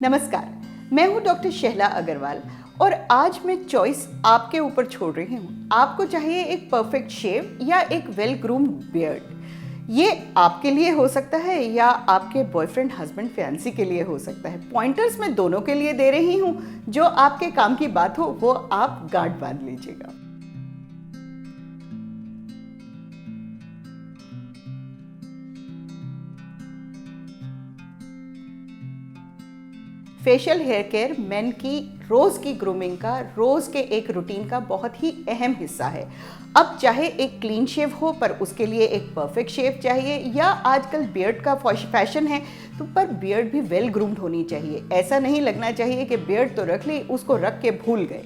नमस्कार, मैं हूं डॉक्टर शहला अग्रवाल और आज मैं चॉइस आपके ऊपर छोड़ रही हूं। आपको चाहिए एक परफेक्ट शेव या एक वेल ग्रूम्ड बियर्ड। ये आपके लिए हो सकता है या आपके बॉयफ्रेंड, हस्बैंड, फियांसी के लिए हो सकता है। पॉइंटर्स मैं दोनों के लिए दे रही हूं। जो आपके काम की बात हो वो आप गांठ बांध लीजिएगा। फेशियल हेयर केयर मेन की रोज़ की ग्रूमिंग का, रोज़ के एक रूटीन का बहुत ही अहम हिस्सा है। अब चाहे एक क्लीन शेव हो पर उसके लिए एक परफेक्ट शेव चाहिए, या आजकल बियर्ड का फैशन है तो पर बियर्ड भी वेल ग्रूम्ड होनी चाहिए। ऐसा नहीं लगना चाहिए कि बियर्ड तो रख ली, उसको रख के भूल गए।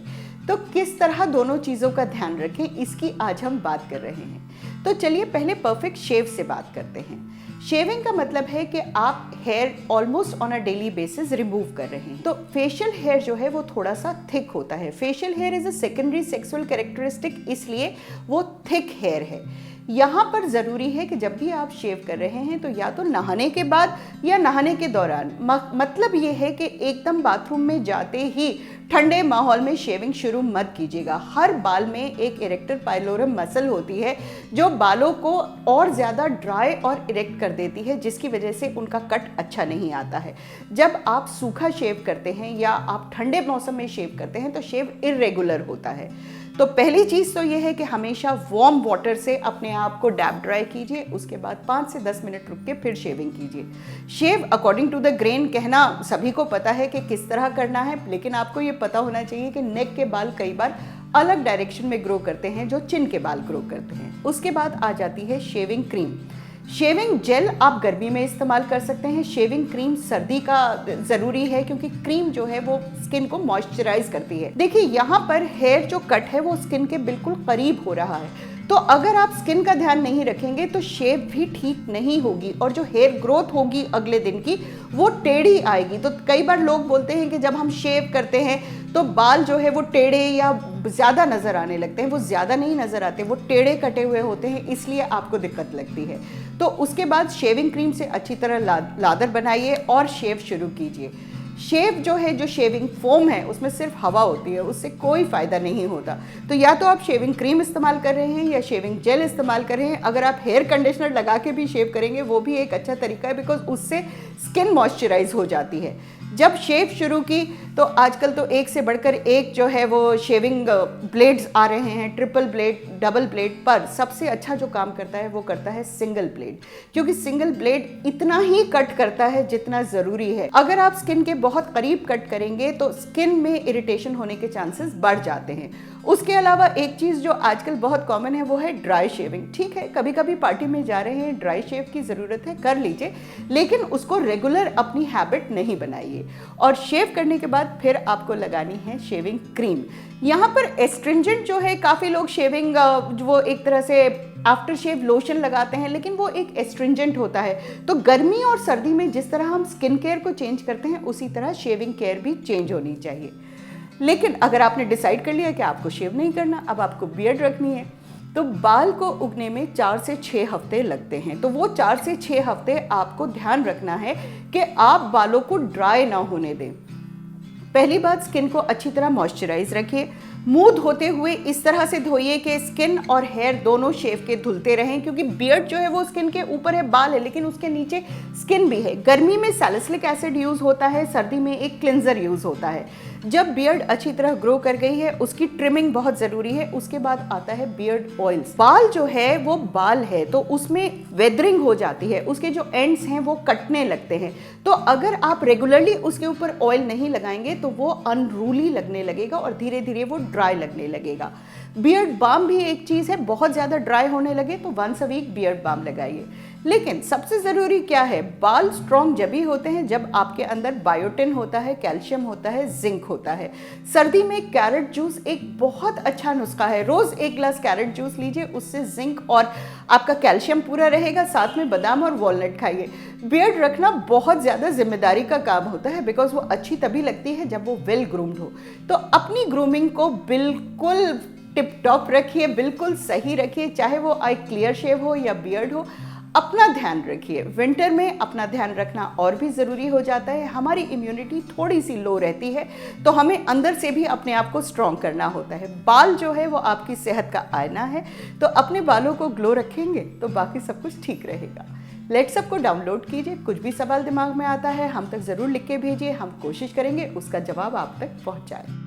तो किस तरह दोनों चीज़ों का ध्यान रखें, इसकी आज हम बात कर रहे हैं। तो चलिए पहले परफेक्ट शेव से बात करते हैं। शेविंग का मतलब है कि आप hair almost on a daily basis remove कर रहे हैं। तो फेशियल हेयर जो है वो थोड़ा सा थिक होता है। Facial here is a secondary sexual characteristic, इसलिए वो थिक हेयर है। यहाँ पर ज़रूरी है कि जब भी आप शेव कर रहे हैं तो या तो नहाने के बाद या नहाने के दौरान, मतलब ये है कि एकदम बाथरूम में जाते ही ठंडे माहौल में शेविंग शुरू मत कीजिएगा। हर बाल में एक इरेक्टर पाइलोरम मसल होती है जो बालों को और ज़्यादा ड्राई और इरेक्ट कर देती है, जिसकी वजह से उनका कट अच्छा नहीं आता है। जब आप सूखा शेव करते हैं या आप ठंडे मौसम में शेव करते हैं तो शेव इर्रेगुलर होता है। तो पहली चीज़ तो यह है कि हमेशा वार्म वाटर से अपने आप को डैप ड्राई कीजिए। उसके बाद 5 से 10 मिनट रुक के फिर शेविंग कीजिए। शेव अकॉर्डिंग टू द ग्रेन कहना सभी को पता है कि किस तरह करना है, लेकिन आपको ये पता होना चाहिए कि नेक के बाल कई बार अलग डायरेक्शन में ग्रो करते हैं जो चिन के बाल ग्रो करते हैं। उसके बाद आ जाती है शेविंग क्रीम। शेविंग जेल आप गर्मी में इस्तेमाल कर सकते हैं। शेविंग क्रीम सर्दी का ज़रूरी है क्योंकि क्रीम जो है वो स्किन को मॉइस्चराइज करती है। देखिए यहाँ पर हेयर जो कट है वो स्किन के बिल्कुल करीब हो रहा है, तो अगर आप स्किन का ध्यान नहीं रखेंगे तो शेव भी ठीक नहीं होगी और जो हेयर ग्रोथ होगी अगले दिन की वो टेढ़ी आएगी। तो कई बार लोग बोलते हैं कि जब हम शेव करते हैं तो बाल जो है वो टेढ़े या ज़्यादा नज़र आने लगते हैं। वो ज़्यादा नहीं नज़र आते, वो टेढ़े कटे हुए होते हैं, इसलिए आपको दिक्कत लगती है। तो उसके बाद शेविंग क्रीम से अच्छी तरह लादर बनाइए और शेव शुरू कीजिए। शेव जो है, जो शेविंग फोम है उसमें सिर्फ हवा होती है, उससे कोई फ़ायदा नहीं होता। तो या तो आप शेविंग क्रीम इस्तेमाल कर रहे हैं या शेविंग जेल इस्तेमाल कर रहे हैं। अगर आप हेयर कंडीशनर लगा के भी शेव करेंगे वो भी एक अच्छा तरीका है, बिकॉज उससे स्किन मॉइस्चराइज हो जाती है। जब शेव शुरू की तो आजकल तो एक से बढ़कर एक जो है वो शेविंग ब्लेड्स आ रहे हैं, ट्रिपल ब्लेड, डबल ब्लेड, पर सबसे अच्छा जो काम करता है वो करता है सिंगल ब्लेड, क्योंकि सिंगल ब्लेड इतना ही कट करता है जितना ज़रूरी है। अगर आप स्किन के बहुत करीब कट करेंगे तो स्किन में इरिटेशन होने के चांसेस बढ़ जाते हैं। उसके अलावा एक चीज़ जो आजकल बहुत कॉमन है वो है ड्राई शेविंग। ठीक है, कभी कभी पार्टी में जा रहे हैं, ड्राई शेव की ज़रूरत है, कर लीजिए, लेकिन उसको रेगुलर अपनी हैबिट नहीं बनाइए। और शेव करने के बाद फिर आपको लगानी है शेविंग क्रीम। यहाँ पर एस्ट्रिंजेंट जो है, काफ़ी लोग शेविंग वो एक तरह से आफ्टर शेव लोशन लगाते हैं, लेकिन वो एक एस्ट्रिंजेंट होता है। तो गर्मी और सर्दी में जिस तरह हम स्किन केयर को चेंज करते हैं उसी तरह शेविंग केयर भी चेंज होनी चाहिए। लेकिन अगर आपने डिसाइड कर लिया कि आपको शेव नहीं करना, अब आपको बियर्ड रखनी है, तो बाल को उगने में 4 से 6 हफ्ते लगते हैं। तो वो 4 से 6 हफ्ते आपको ध्यान रखना है कि आप बालों को ड्राई ना होने दें। पहली बात, स्किन को अच्छी तरह मॉइस्चराइज रखिए। मुंह धोते हुए इस तरह से धोइए कि स्किन और हेयर दोनों शेव के धुलते रहें, क्योंकि बियर्ड जो है वो स्किन के ऊपर है, बाल है, लेकिन उसके नीचे स्किन भी है। गर्मी में सैलिसिलिक एसिड यूज़ होता है, सर्दी में एक क्लिंजर यूज़ होता है। जब बियर्ड अच्छी तरह ग्रो कर गई है उसकी ट्रिमिंग बहुत ज़रूरी है। उसके बाद आता है बियर्ड ऑयल्स। बाल जो है वो बाल है तो उसमें वेदरिंग हो जाती है, उसके जो एंड्स हैं वो कटने लगते हैं। तो अगर आप रेगुलरली उसके ऊपर ऑयल नहीं लगाएंगे तो वो अनरूली लगने लगेगा और धीरे धीरे वो ड्राई लगने लगेगा। बियर्ड बाम भी एक चीज़ है, बहुत ज़्यादा ड्राई होने लगे तो once a week beard balm लगाइए। लेकिन सबसे ज़रूरी क्या है, बाल स्ट्रॉन्ग जब ही होते हैं जब आपके अंदर बायोटिन होता है, कैल्शियम होता है, जिंक होता है। सर्दी में कैरेट जूस एक बहुत अच्छा नुस्खा है। रोज़ 1 गिलास कैरेट जूस लीजिए, उससे जिंक और आपका कैल्शियम पूरा रहेगा। साथ में बादाम और वॉलनट खाइए। बियर्ड रखना बहुत ज़्यादा जिम्मेदारी का काम होता है, बिकॉज वो अच्छी तभी लगती है जब वो वेल ग्रूम्ड हो। तो अपनी ग्रूमिंग को बिल्कुल टिप टॉप रखिए, बिल्कुल सही रखिए, चाहे वो आई क्लियर शेव हो या बियर्ड हो। अपना ध्यान रखिए। विंटर में अपना ध्यान रखना और भी ज़रूरी हो जाता है। हमारी इम्यूनिटी थोड़ी सी लो रहती है, तो हमें अंदर से भी अपने आप को स्ट्रॉन्ग करना होता है। बाल जो है वो आपकी सेहत का आईना है, तो अपने बालों को ग्लो रखेंगे तो बाकी सब कुछ ठीक रहेगा। लेट्स अप को डाउनलोड कीजिए। कुछ भी सवाल दिमाग में आता है हम तक ज़रूर लिख के भेजिए, हम कोशिश करेंगे उसका जवाब आप तक पहुँचाएं।